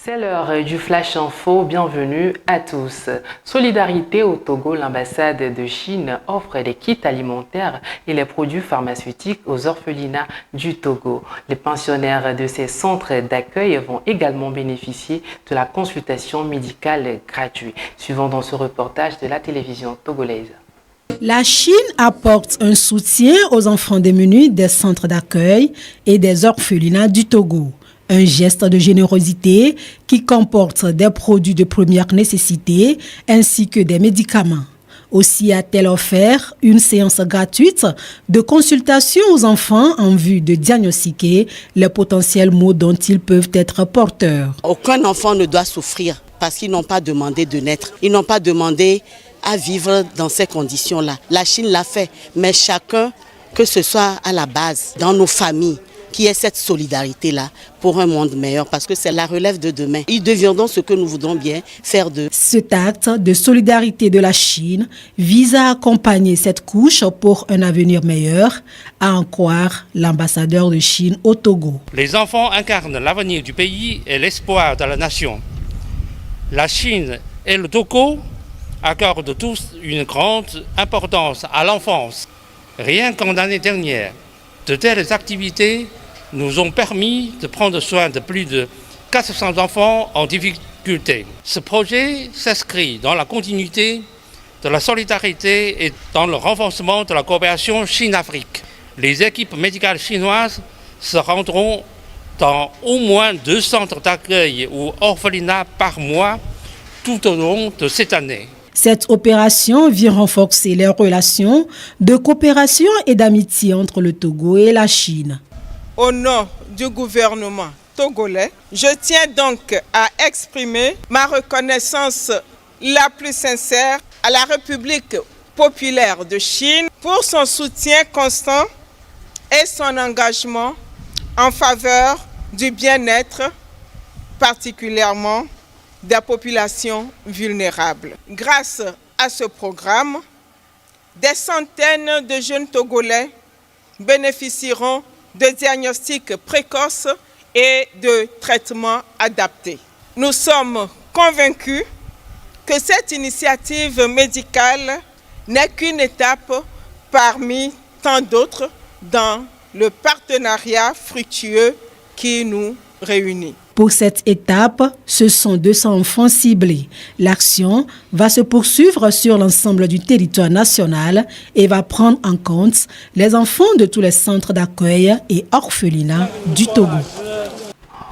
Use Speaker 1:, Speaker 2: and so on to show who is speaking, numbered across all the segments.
Speaker 1: C'est l'heure du Flash Info, bienvenue à tous. Solidarité au Togo, l'ambassade de Chine offre des kits alimentaires et les produits pharmaceutiques aux orphelinats du Togo. Les pensionnaires de ces centres d'accueil vont également bénéficier de la consultation médicale gratuite, suivant dans ce reportage de la télévision togolaise.
Speaker 2: La Chine apporte un soutien aux enfants démunis des centres d'accueil et des orphelinats du Togo. Un geste de générosité qui comporte des produits de première nécessité ainsi que des médicaments. Aussi a-t-elle offert une séance gratuite de consultation aux enfants en vue de diagnostiquer les potentiels maux dont ils peuvent être porteurs.
Speaker 3: Aucun enfant ne doit souffrir parce qu'ils n'ont pas demandé de naître. Ils n'ont pas demandé à vivre dans ces conditions-là. La Chine l'a fait, mais chacun, que ce soit à la base, dans nos familles, qui est cette solidarité-là pour un monde meilleur, parce que c'est la relève de demain. Ils deviendront ce que nous voudrons bien faire d'eux.
Speaker 2: Cet acte de solidarité de la Chine vise à accompagner cette couche pour un avenir meilleur, à en croire l'ambassadeur de Chine au Togo.
Speaker 4: Les enfants incarnent l'avenir du pays et l'espoir de la nation. La Chine et le Togo accordent tous une grande importance à l'enfance. Rien qu'en l'année dernière, de telles activités nous ont permis de prendre soin de plus de 400 enfants en difficulté. Ce projet s'inscrit dans la continuité de la solidarité et dans le renforcement de la coopération Chine-Afrique. Les équipes médicales chinoises se rendront dans au moins 2 centres d'accueil ou orphelinats par mois tout au long de cette année.
Speaker 2: Cette opération vient renforcer les relations de coopération et d'amitié entre le Togo et la Chine.
Speaker 5: Au nom du gouvernement togolais, je tiens donc à exprimer ma reconnaissance la plus sincère à la République populaire de Chine pour son soutien constant et son engagement en faveur du bien-être, particulièrement des populations vulnérables. Grâce à ce programme, des centaines de jeunes Togolais bénéficieront de diagnostics précoces et de traitements adaptés. Nous sommes convaincus que cette initiative médicale n'est qu'une étape parmi tant d'autres dans le partenariat fructueux qui nous réunit.
Speaker 2: Pour cette étape, ce sont 200 enfants ciblés. L'action va se poursuivre sur l'ensemble du territoire national et va prendre en compte les enfants de tous les centres d'accueil et orphelinats du Togo.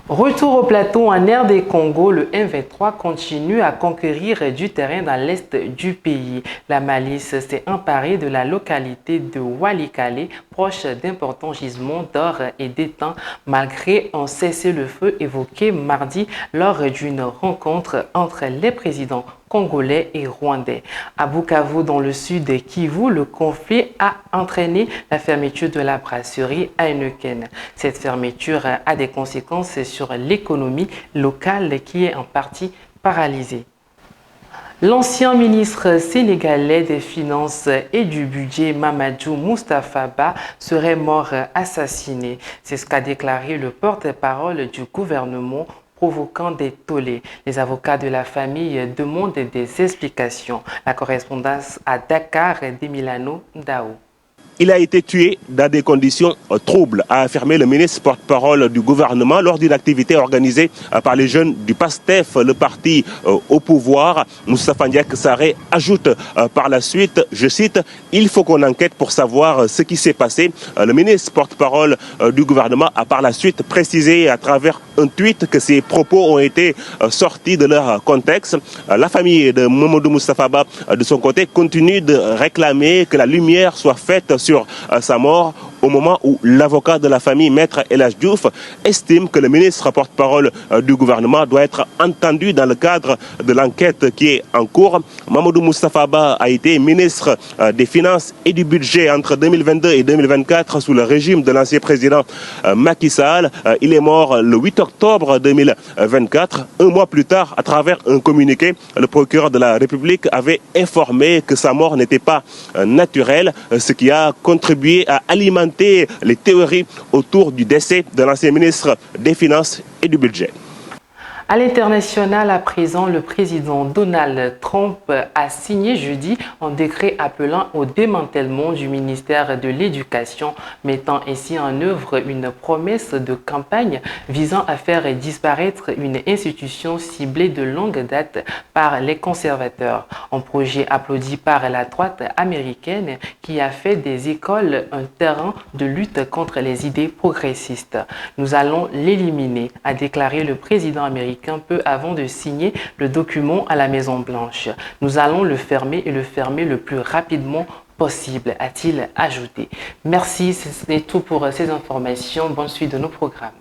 Speaker 1: Retour au plateau en RD Congo, le M23 continue à conquérir du terrain dans l'est du pays. La milice s'est emparée de la localité de Walikale, proche d'importants gisements d'or et d'étangs, malgré un cessez-le-feu évoqué mardi lors d'une rencontre entre les présidents congolais et rwandais. À Bukavu, dans le sud de Kivu, le conflit a entraîné la fermeture de la brasserie Heineken. Cette fermeture a des conséquences sur l'économie locale qui est en partie paralysée. L'ancien ministre sénégalais des Finances et du Budget, Mamadou Moustapha Ba, serait mort assassiné. C'est ce qu'a déclaré le porte-parole du gouvernement, provoquant des tollés. Les avocats de la famille demandent des explications. La correspondance à Dakar d'Emiliano Dao.
Speaker 6: Il a été tué dans des conditions troubles, a affirmé le ministre porte-parole du gouvernement lors d'une activité organisée par les jeunes du PASTEF, le parti au pouvoir. Moustapha Ndiaye Sarré ajoute par la suite, je cite, « Il faut qu'on enquête pour savoir ce qui s'est passé ». Le ministre porte-parole du gouvernement a par la suite précisé à travers un tweet que ces propos ont été sortis de leur contexte. La famille de Mamadou Moustapha Ba, de son côté, continue de réclamer que la lumière soit faite sur sa mort, au moment où l'avocat de la famille, Maître El Hadj Diouf, estime que le ministre porte-parole du gouvernement doit être entendu dans le cadre de l'enquête qui est en cours. Mamadou Moustapha Ba a été ministre des Finances et du Budget entre 2022 et 2024 sous le régime de l'ancien président Macky Sall. Il est mort le 8 octobre 2024. Un mois plus tard, à travers un communiqué, le procureur de la République avait informé que sa mort n'était pas naturelle, ce qui a contribué à alimenter les théories autour du décès de l'ancien ministre des Finances et du Budget.
Speaker 1: À l'international, à présent, le président Donald Trump a signé jeudi un décret appelant au démantèlement du ministère de l'Éducation, mettant ainsi en œuvre une promesse de campagne visant à faire disparaître une institution ciblée de longue date par les conservateurs. Un projet applaudi par la droite américaine qui a fait des écoles un terrain de lutte contre les idées progressistes. Nous allons l'éliminer, a déclaré le président américain peu avant de signer le document à la Maison-Blanche. Nous allons le fermer et le fermer le plus rapidement possible, a-t-il ajouté. Merci, c'est tout pour ces informations. Bonne suite de nos programmes.